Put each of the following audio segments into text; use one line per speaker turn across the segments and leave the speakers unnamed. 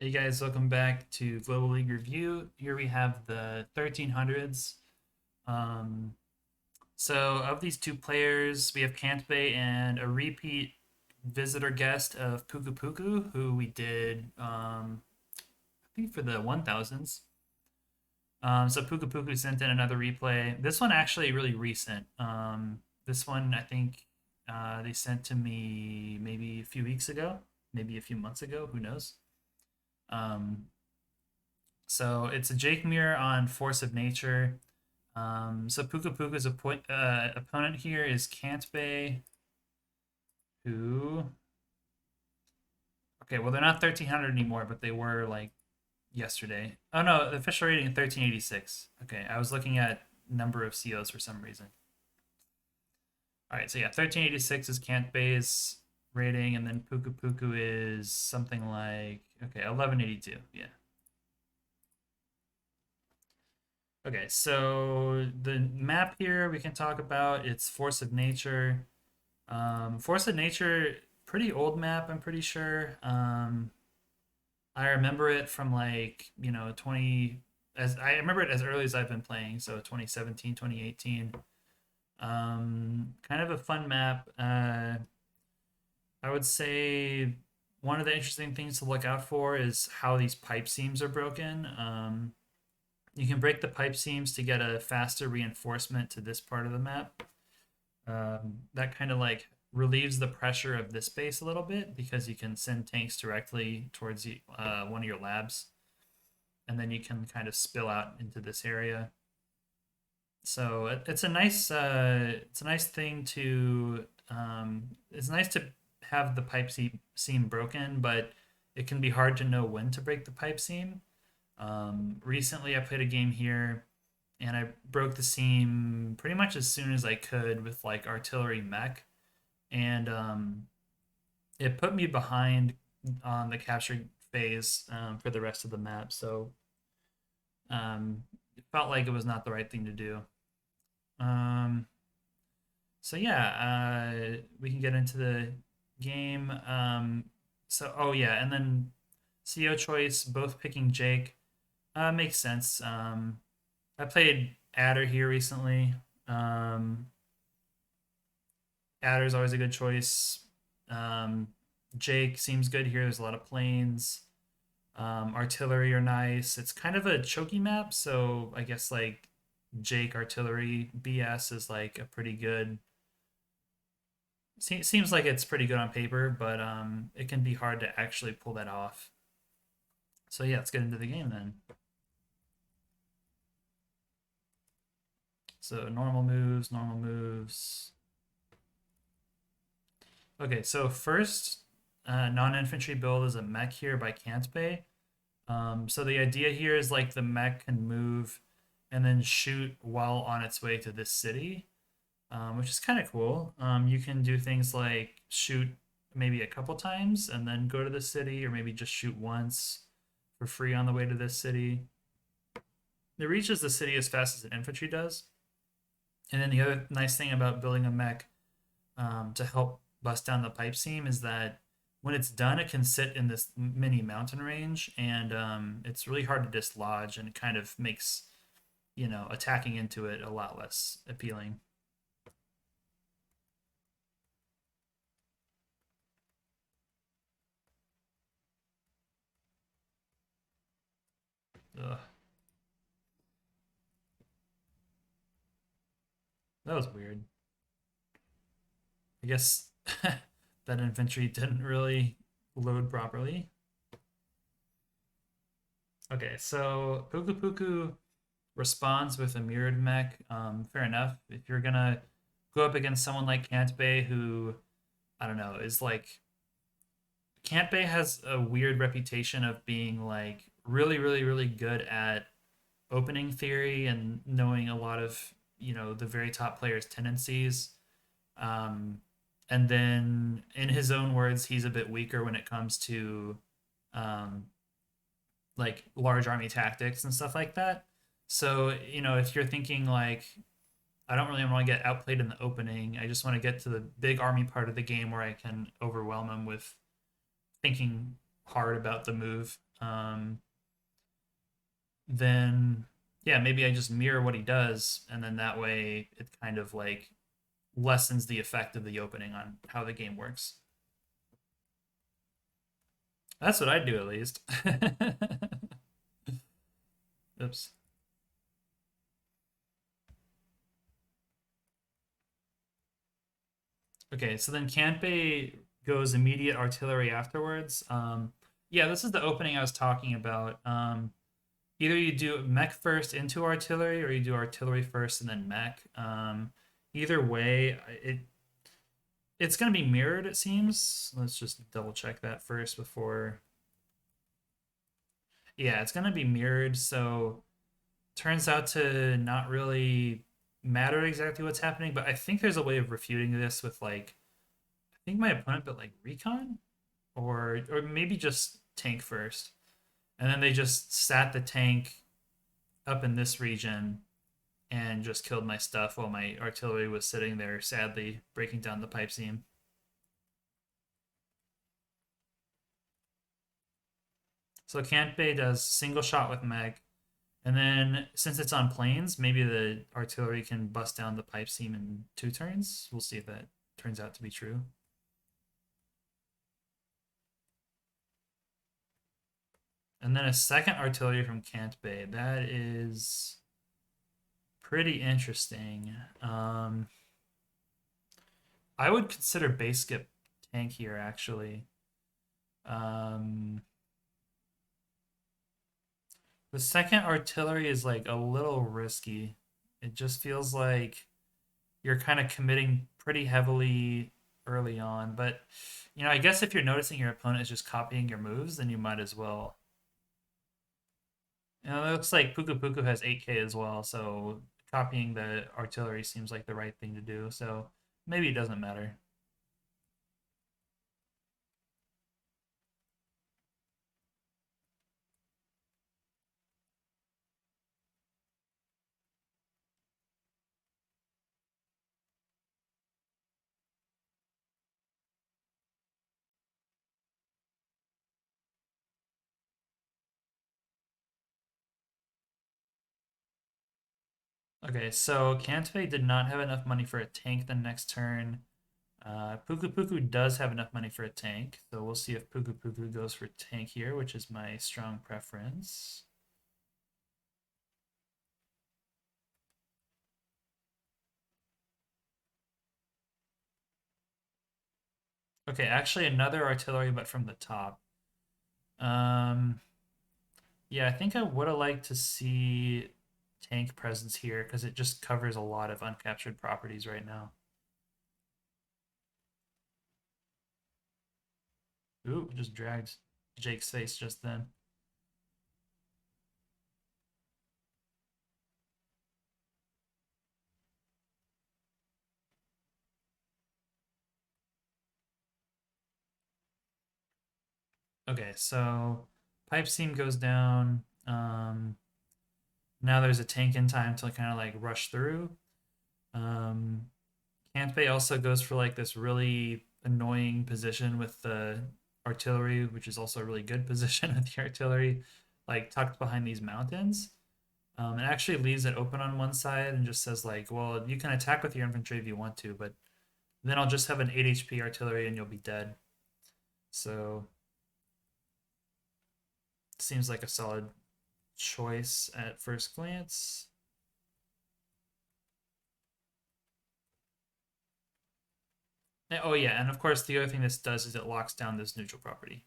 Hey guys, welcome back to Global League Review. Here we have the 1300s. Um, so, of these two players, we have Kantbe and a repeat visitor guest of Puku Puku, who we did, I think, for the 1000s. So, Puku Puku sent in another replay. This one actually really recent. This one, I think, they sent to me maybe a few weeks ago, maybe a few months ago, who knows. Um, So it's a Jake Mirror on Force of Nature. So Puka Puka's opponent here is Kantbay, who. Okay, well, they're not 1300 anymore, but they were like yesterday. Oh no, the official rating 1386. Okay, I was looking at number of COs for some reason. All right, so yeah, 1386 is Kantbay's rating, and then Puka Puku is something like, okay, 1182. Yeah. Okay, so the map here we can talk about it's Force of Nature. Force of Nature, pretty old map, I'm pretty sure. I remember it from like, 20 as I remember it as early as I've been playing, so 2017, 2018. Kind of a fun map. I would say one of the interesting things to look out for is how these pipe seams are broken. You can break the pipe seams to get a faster reinforcement to this part of the map. That kind of like relieves the pressure of this base a little bit because you can send tanks directly towards one of your labs, and then you can kind of spill out into this area. So it's a nice thing to it's nice to have the seam broken, but it can be hard to know when to break the pipe seam. Recently, I played a game here and I broke the seam pretty much as soon as I could with like artillery mech, and it put me behind on the capture phase for the rest of the map. So it felt like it was not the right thing to do. Um, so yeah, we can get into the game. Oh yeah, and then CO choice, both picking Jake, makes sense. I played Adder here recently. Um, Adder's always a good choice. Um, Jake seems good here. There's a lot of planes. Artillery are nice. It's kind of a choky map, so I guess like Jake artillery BS is like a pretty good. Seems like it's pretty good on paper, but it can be hard to actually pull that off. So yeah, let's get into the game then. So normal moves, normal moves. Okay, so first non-infantry build is a mech here by Kantbay. So the idea here is like the mech can move and then shoot while on its way to this city, which is kind of cool. You can do things like shoot maybe a couple times and then go to the city, or maybe just shoot once for free on the way to this city. It reaches the city as fast as an infantry does. And then the other nice thing about building a mech to help bust down the pipe seam is that when it's done, it can sit in this mini mountain range, and it's really hard to dislodge, and it kind of makes attacking into it a lot less appealing. Ugh, that was weird. I guess that infantry didn't really load properly. Okay, so Puku Puku responds with a mirrored mech. Fair enough. If you're gonna go up against someone like Kantbay, who I don't know, is like Kantbay has a weird reputation of being like really, really, really good at opening theory and knowing a lot of the very top players' tendencies. Um, and then, in his own words, he's a bit weaker when it comes to um, like large army tactics and stuff like that. So if you're thinking like I don't really want to get outplayed in the opening, I just want to get to the big army part of the game where I can overwhelm him with thinking hard about the move. then yeah, maybe I just mirror what he does, and then that way it kind of like lessens the effect of the opening on how the game works. That's what I do at least. Oops. Okay, so then Kanpei goes immediate artillery afterwards. Yeah, this is the opening I was talking about. Either you do mech first into artillery, or you do artillery first and then mech. Either way, it's going to be mirrored, it seems. Let's just double check that first before. Yeah, it's going to be mirrored. So turns out to not really matter exactly what's happening. But I think there's a way of refuting this with like, I think my opponent built like recon, or maybe just tank first, and then they just sat the tank up in this region and just killed my stuff while my artillery was sitting there, sadly breaking down the pipe seam. So Kanpei does single shot with Meg, and then since it's on planes, maybe the artillery can bust down the pipe seam in 2 turns. We'll see if that turns out to be true. And then a second artillery from Kanpei. That is pretty interesting. I would consider base skip tank here actually. Um, the second artillery is like a little risky. It just feels like you're kind of committing pretty heavily early on. But I guess if you're noticing your opponent is just copying your moves, then you might as well. It looks like Puku Puku has 8K as well, so copying the artillery seems like the right thing to do. So maybe it doesn't matter. Okay, so Kantei did not have enough money for a tank the next turn. Puku Puku does have enough money for a tank, so we'll see if Puku Puku goes for tank here, which is my strong preference. Okay, actually another artillery, but from the top. Um, yeah, I think I would have liked to see tank presence here because it just covers a lot of uncaptured properties right now. Ooh, just dragged Jake's face just then. Okay, so pipe seam goes down. Now there's a tank in time to kind of like rush through. Um, Kantpei also goes for like this really annoying position with the artillery, which is also a really good position with the artillery, like tucked behind these mountains. It actually leaves it open on one side and just says like, well, you can attack with your infantry if you want to, but then I'll just have an 8 HP artillery and you'll be dead. So it seems like a solid choice at first glance. Oh yeah, and of course the other thing this does is it locks down this neutral property.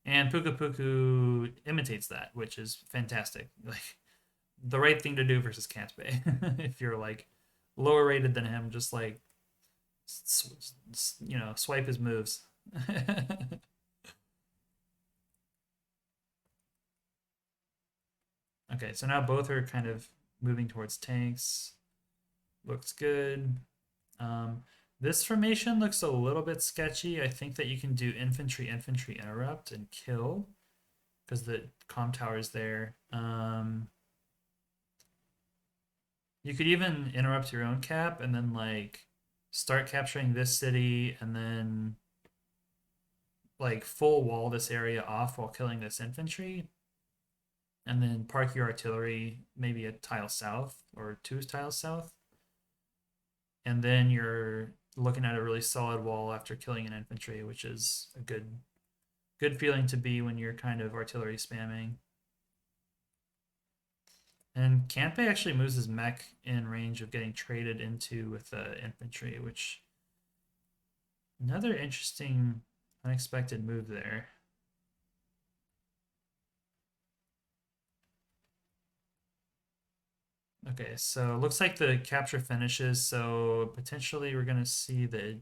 And Puka Puku imitates that, which is fantastic. Like the right thing to do versus Kantpei. If you're like lower rated than him, just like swipe his moves. Okay, so now both are kind of moving towards tanks. Looks good. Um, this formation looks a little bit sketchy. I think that you can do infantry, infantry interrupt and kill because the com tower is there. You could even interrupt your own cap and then like start capturing this city and then like full wall this area off while killing this infantry, and then park your artillery maybe a tile south or two tiles south, and then you're looking at a really solid wall after killing an infantry, which is a good feeling to be when you're kind of artillery spamming. And Campe actually moves his mech in range of getting traded into with infantry, which another interesting, unexpected move there. Okay, so it looks like the capture finishes. So potentially we're gonna see the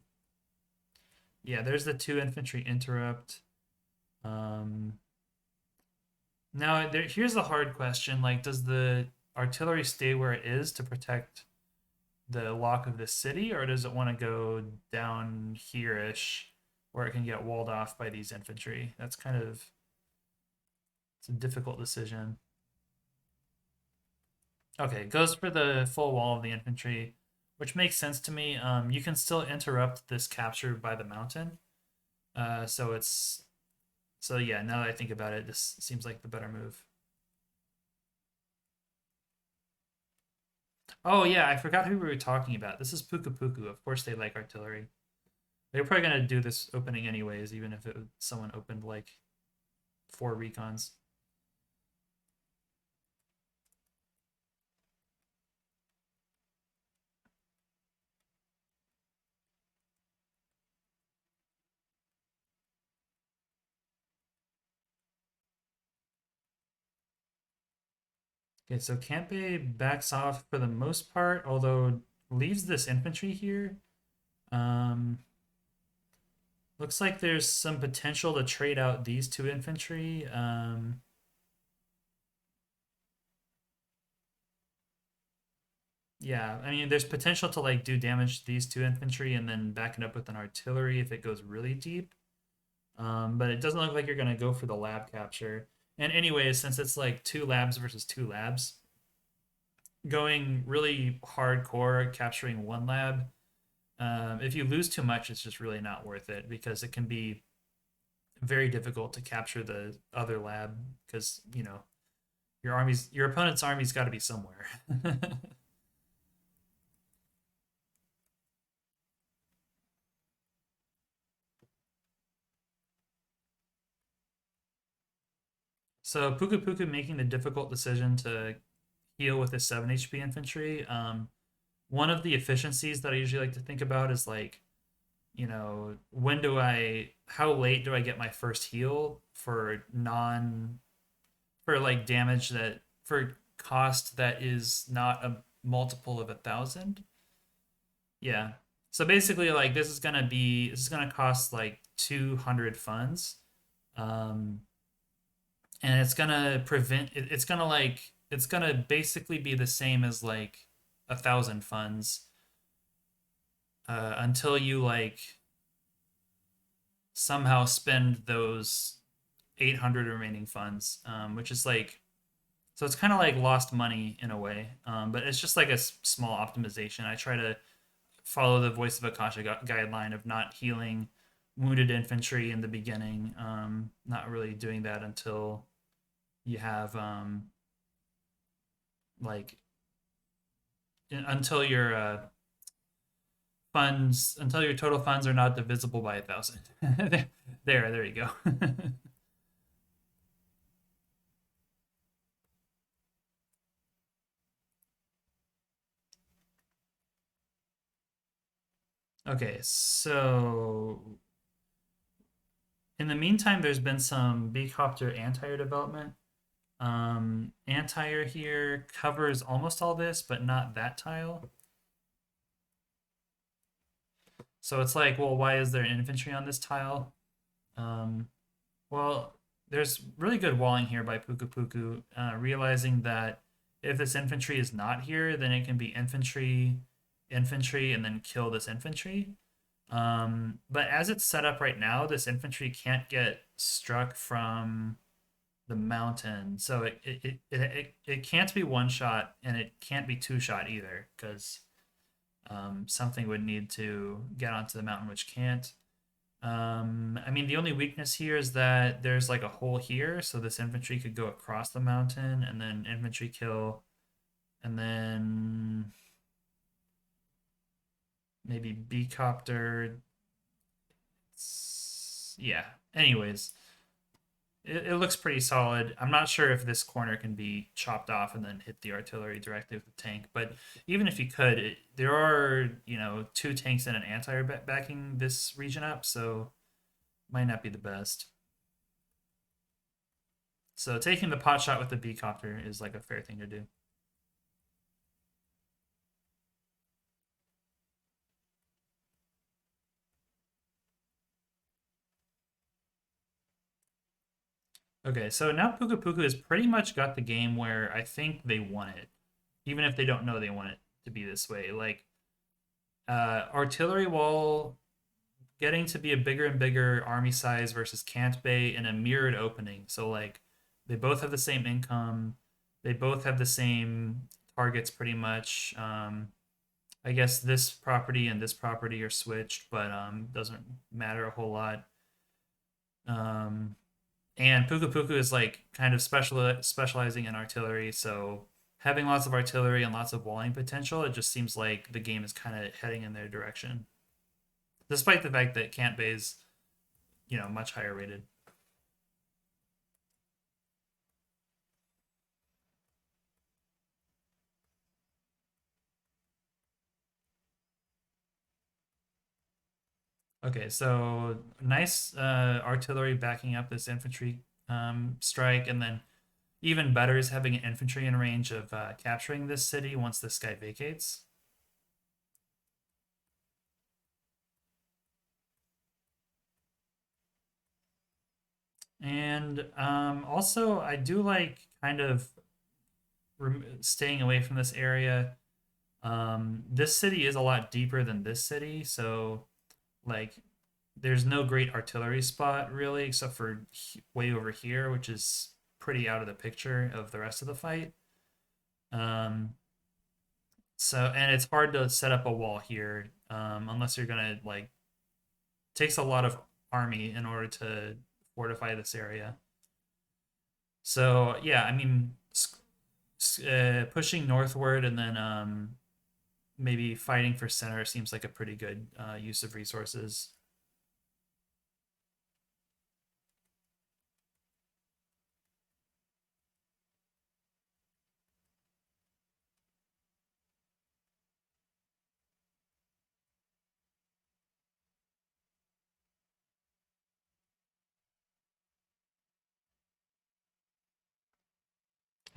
yeah. There's the two infantry interrupt. Um, Now here's the hard question: like, does the artillery stay where it is to protect the lock of the city, or does it want to go down here-ish where it can get walled off by these infantry? That's kind of it's a difficult decision. Okay, it goes for the full wall of the infantry, which makes sense to me. You can still interrupt this capture by the mountain. So it's so yeah. Now that I think about it, this seems like the better move. Oh yeah, I forgot who we were talking about. This is Puku Puku. Of course, they like artillery. They're probably gonna do this opening anyways, even if someone opened like four recons. Okay, so Campe backs off for the most part, although leaves this infantry here. Um, Looks like there's some potential to trade out these two infantry. Yeah, I mean, there's potential to like do damage to these two infantry and then back it up with an artillery if it goes really deep. But it doesn't look like you're gonna go for the lab capture. And anyways, since it's like two labs versus two labs, going really hardcore capturing one lab, if you lose too much, it's just really not worth it because it can be very difficult to capture the other lab because your opponent's army's got to be somewhere. So Puku Puku making the difficult decision to heal with his 7 HP infantry. One of the efficiencies that I usually like to think about is like, how late do I get my first heal for like damage for cost that is not a multiple of 1,000? Yeah. So basically, like this is gonna cost like 200 funds, um, and it's gonna basically be the same as like 1,000 funds until you like somehow spend those 800 remaining funds, which is like so it's kind of like lost money in a way, but it's just like a small optimization. I try to follow the voice of Akasha guideline of not healing wounded infantry in the beginning, not really doing that until you have like until your until your total funds are not divisible by 1,000. there you go. Okay, so in the meantime, there's been some Beecopter anti-air development. Anti-air here covers almost all this, but not that tile. So it's like, well, why is there infantry on this tile? Um, well, there's really good walling here by Puku Puku, realizing that if this infantry is not here, then it can be infantry, infantry, and then kill this infantry. But as it's set up right now, this infantry can't get struck from the mountain, so it can't be one shot, and it can't be two shot either, because something would need to get onto the mountain, which can't. I mean, the only weakness here is that there's like a hole here, so this infantry could go across the mountain and then infantry kill, and then maybe B copter. Yeah. Anyways, it looks pretty solid. I'm not sure if this corner can be chopped off and then hit the artillery directly with the tank, but even if you could, there are two tanks and an anti backing this region up, so might not be the best. So taking the pot shot with the B copter is like a fair thing to do. Okay, so now Puka Puka has pretty much got the game where I think they want it, even if they don't know they want it to be this way. Like artillery wall getting to be a bigger and bigger army size versus Cant Bay in a mirrored opening. So like they both have the same income, they both have the same targets pretty much. I guess this property and this property are switched, but doesn't matter a whole lot. Um, and Puka Puka is like kind of specializing in artillery, so having lots of artillery and lots of walling potential, it just seems like the game is kind of heading in their direction, despite the fact that Cant Bay is much higher rated. Okay, so nice artillery backing up this infantry strike, and then even better is having an infantry in range of capturing this city once this guy vacates. And also, I do like kind of staying away from this area. This city is a lot deeper than this city, so like there's no great artillery spot really, except for way over here, which is pretty out of the picture of the rest of the fight. Um, so and it's hard to set up a wall here unless you're gonna like takes a lot of army in order to fortify this area. So yeah, I mean, pushing northward and then maybe fighting for center seems like a pretty good use of resources.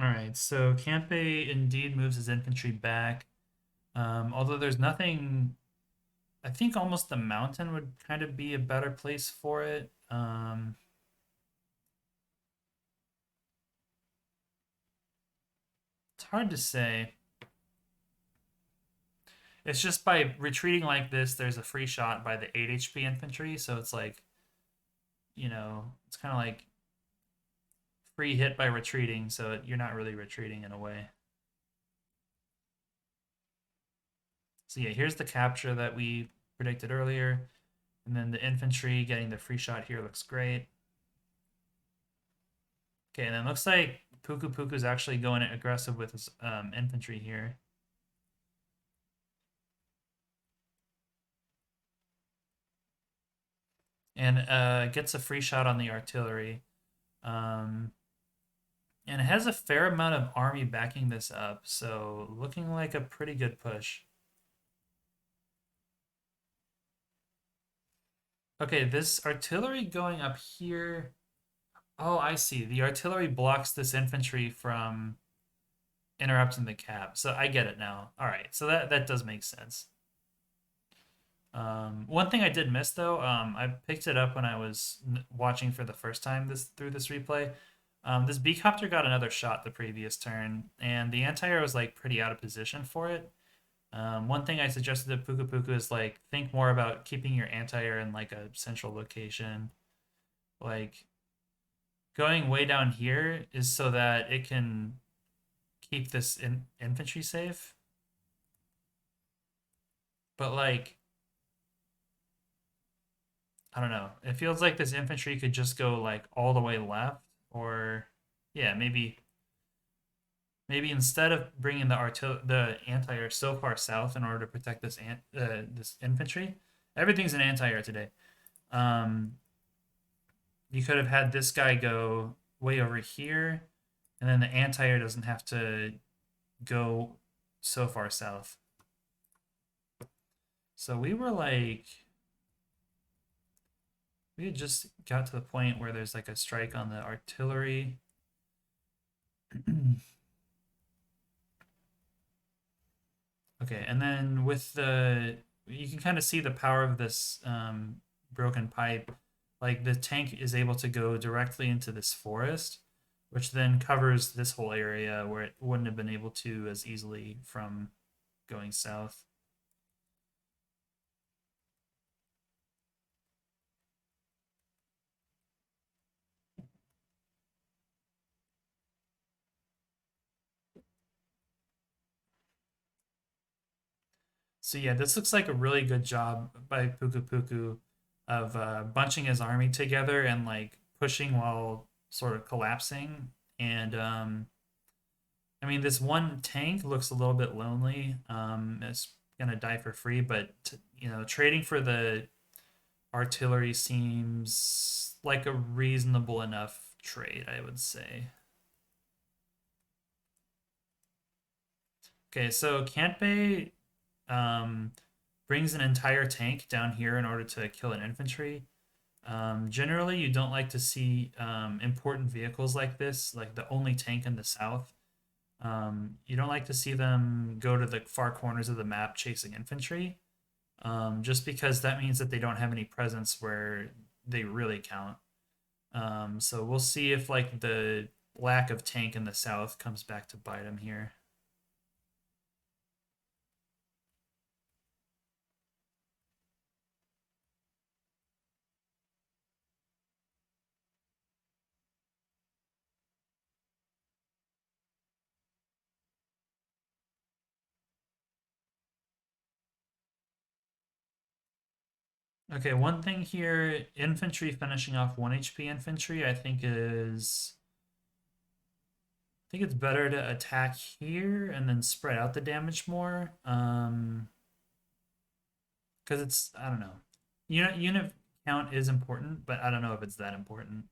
All right, so Campe indeed moves his infantry back. Although there's nothing, I think almost the mountain would kind of be a better place for it. It's hard to say. It's just by retreating like this, there's a free shot by the 8 HP infantry, so it's like, it's kind of like free hit by retreating, so you're not really retreating in a way. So yeah, here's the capture that we predicted earlier, and then the infantry getting the free shot here looks great. Okay, and then looks like Puku Puku's actually going aggressive with his infantry here. And gets a free shot on the artillery. Um, and it has a fair amount of army backing this up, so looking like a pretty good push. Okay, this artillery going up here. Oh, I see. The artillery blocks this infantry from interrupting the cap. So I get it now. All right, so that does make sense. One thing I did miss though, I picked it up when I was watching for the first time through this replay. This B-copter got another shot the previous turn, and the anti-air was like pretty out of position for it. One thing I suggested to Puka Puka is like think more about keeping your anti-air in like a central location. Like going way down here is so that it can keep this infantry safe. But like I don't know. It feels like this infantry could just go like all the way left, or yeah, maybe instead of bringing the anti-air so far south in order to protect this infantry, everything's an anti-air today. Um, you could have had this guy go way over here, and then the anti-air doesn't have to go so far south. So we had just got to the point where there's like a strike on the artillery. Okay, and then you can kind of see the power of this broken pipe. Like the tank is able to go directly into this forest, which then covers this whole area where it wouldn't have been able to as easily from going south. So yeah, this looks like a really good job by Puku Puku of bunching his army together and like pushing while sort of collapsing. And I mean, this one tank looks a little bit lonely. It's gonna die for free, but trading for the artillery seems like a reasonable enough trade, I would say. Okay, so Kantbei um, brings an entire tank down here in order to kill an infantry. Generally, you don't like to see important vehicles like this, like the only tank in the south. You don't like to see them go to the far corners of the map chasing infantry, just because that means that they don't have any presence where they really count. So we'll see if like the lack of tank in the south comes back to bite them here. Okay, one thing here, infantry finishing off 1 HP infantry, I think it's better to attack here and then spread out the damage more. Because it's I don't know. Unit count is important, but I don't know if it's that important.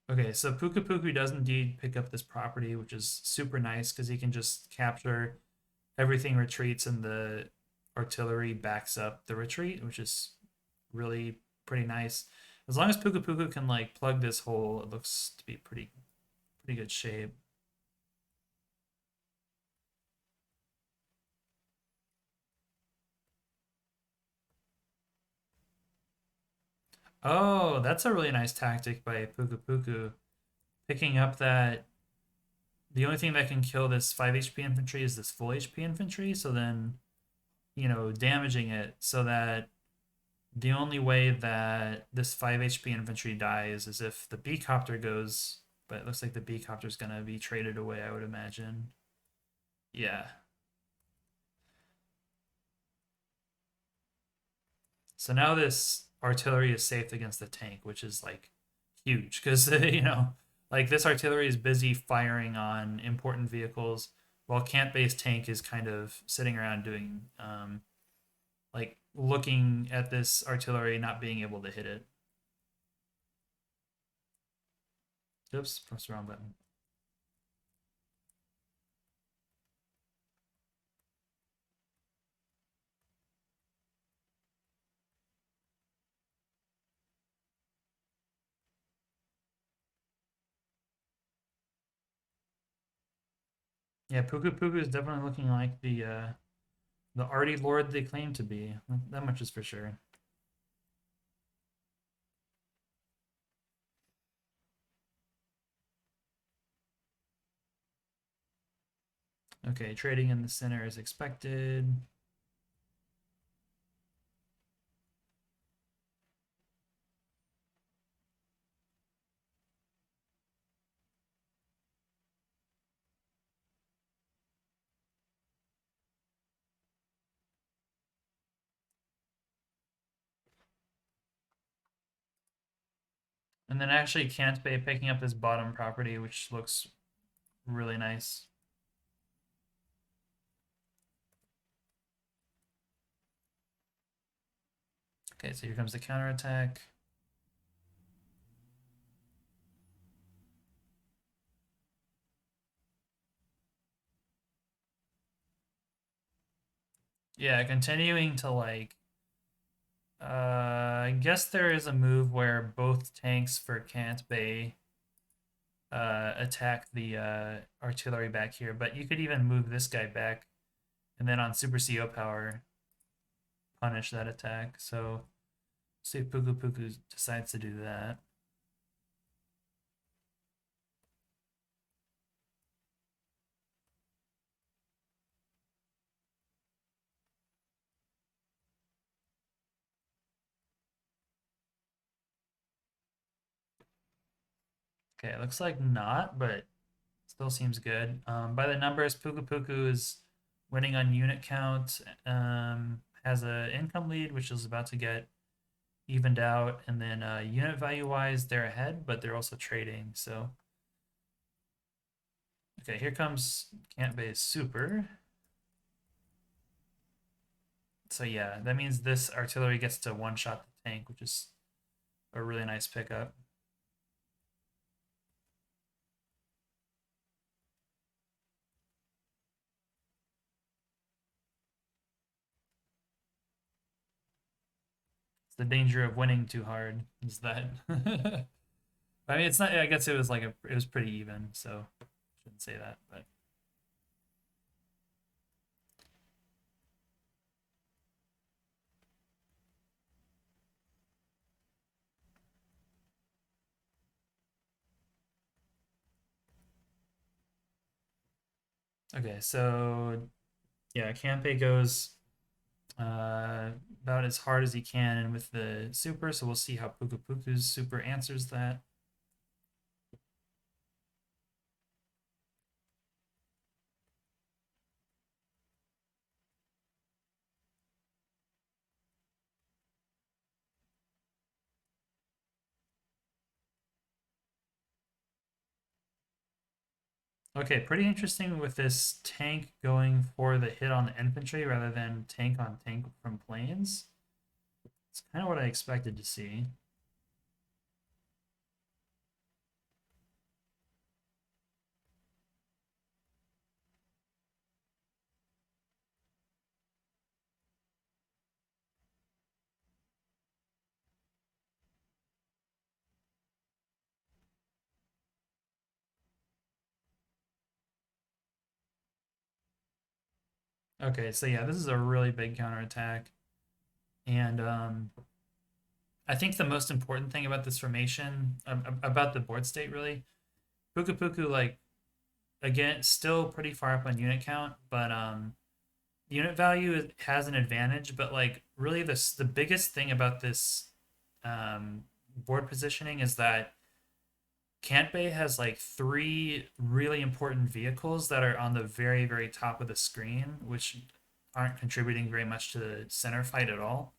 Okay, so Puka Puku does indeed pick up this property, which is super nice because he can just capture everything retreats and the artillery backs up the retreat, which is really pretty nice. As long as Puka Puku can like plug this hole, it looks to be pretty good shape. Oh, that's a really nice tactic by Puka Puku. Picking up that the only thing that can kill this 5 HP infantry is this full HP infantry, so then, damaging it so that the only way that this 5 HP infantry dies is if the B copter goes, but it looks like the B copter is going to be traded away, I would imagine. Yeah. So now this artillery is safe against the tank, which is like huge because, like this artillery is busy firing on important vehicles while Cant based tank is kind of sitting around doing, like looking at this artillery, not being able to hit it. Oops, press the wrong button. Yeah, Puku Puku is definitely looking like the arty lord they claim to be. That much is for sure. Okay, trading in the center is expected. And then actually Can't Bay picking up this bottom property, which looks really nice. Okay, so here comes the counterattack. Yeah, continuing to like I guess there is a move where both tanks for Can't Bay attack the artillery back here, but you could even move this guy back and then on Super CO power punish that attack. So see if Puku Puku decides to do that. Okay, it looks like not, but still seems good. By the numbers, Puku Puku is winning on unit count, has a income lead, which is about to get evened out, and then unit value wise, they're ahead, but they're also trading. So, okay, here comes Can't Bay's super. So yeah, that means this artillery gets to one shot the tank, which is a really nice pickup. It's the danger of winning too hard is that. I mean, it's not. I guess it was like it was pretty even, so I shouldn't say that. But okay, so yeah, Campe goes uh, about as hard as he can, and with the super, so we'll see how Puku Puku's super answers that. Okay, pretty interesting with this tank going for the hit on the infantry rather than tank on tank from planes. It's kind of what I expected to see. Okay, so yeah, this is a really big counterattack. And I think the most important thing about this formation, about the board state really, Puku Puku, like, again, still pretty far up on unit count, but unit value has an advantage. But like, really, the biggest thing about this board positioning is that Cant Bay has like three really important vehicles that are on the very, very top of the screen, which aren't contributing very much to the center fight at all.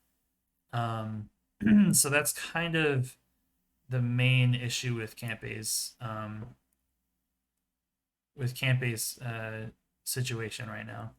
Um, so that's kind of the main issue with Campe's situation right now.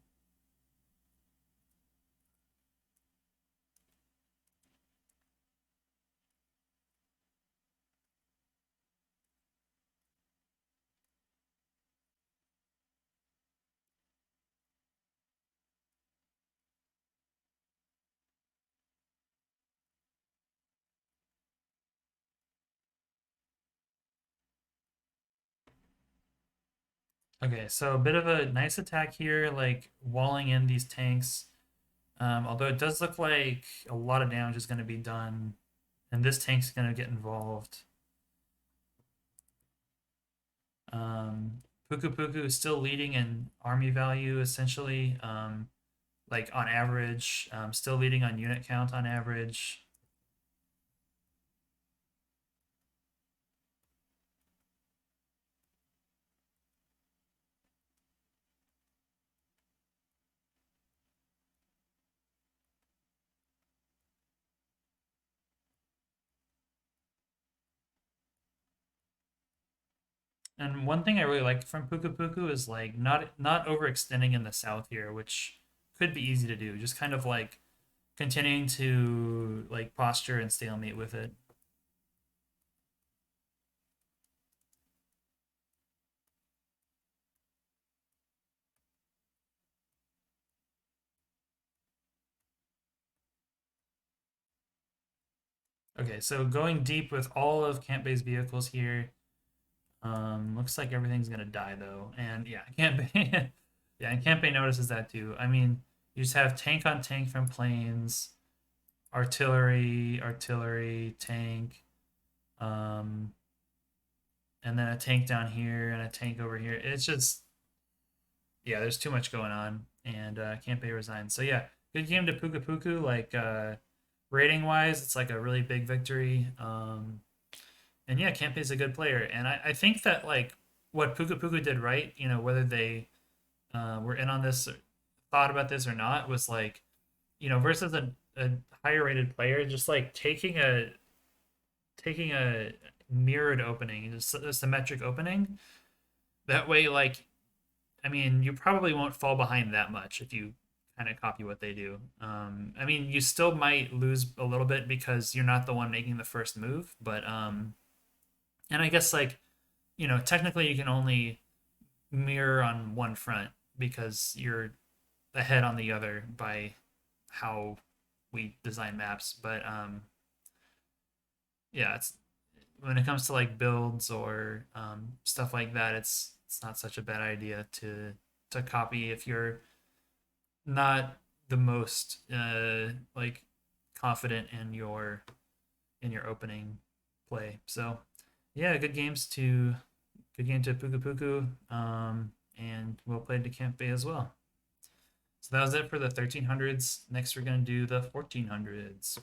Okay, so a bit of a nice attack here, like walling in these tanks. Although it does look like a lot of damage is going to be done, and this tank's going to get involved. Puku Puku is still leading in army value, essentially, like on average, still leading on unit count on average. And one thing I really like from Puku Puku is like not overextending in the south here, which could be easy to do. Just kind of like continuing to like posture and stalemate with it. Okay, so going deep with all of Camp Bay's vehicles here. Looks like everything's gonna die though, and yeah, Camp Bay, yeah, and Camp Bay notices that too. I mean, you just have tank on tank from planes, artillery, artillery, tank, um, and then a tank down here and a tank over here. It's just yeah, there's too much going on, and Camp Bay resigns. So yeah, good game to Puka Puku. Like rating wise, it's like a really big victory. And yeah, Kempe's a good player, and I think that like what Puka Puka did right, you know, whether they were in on this, or thought about this or not, was like, you know, versus a higher rated player, just like taking a mirrored opening, just a symmetric opening. That way, like, I mean, you probably won't fall behind that much if you kind of copy what they do. I mean, you still might lose a little bit because you're not the one making the first move, but and I guess like you know, technically you can only mirror on one front because you're ahead on the other by how we design maps. But yeah, it's when it comes to like builds or stuff like that, it's not such a bad idea to copy if you're not the most like confident in your opening play. So yeah, good game to Puku Puku. And well played to Camp Bay as well. So that was it for the 1300s. Next, we're going to do the 1400s.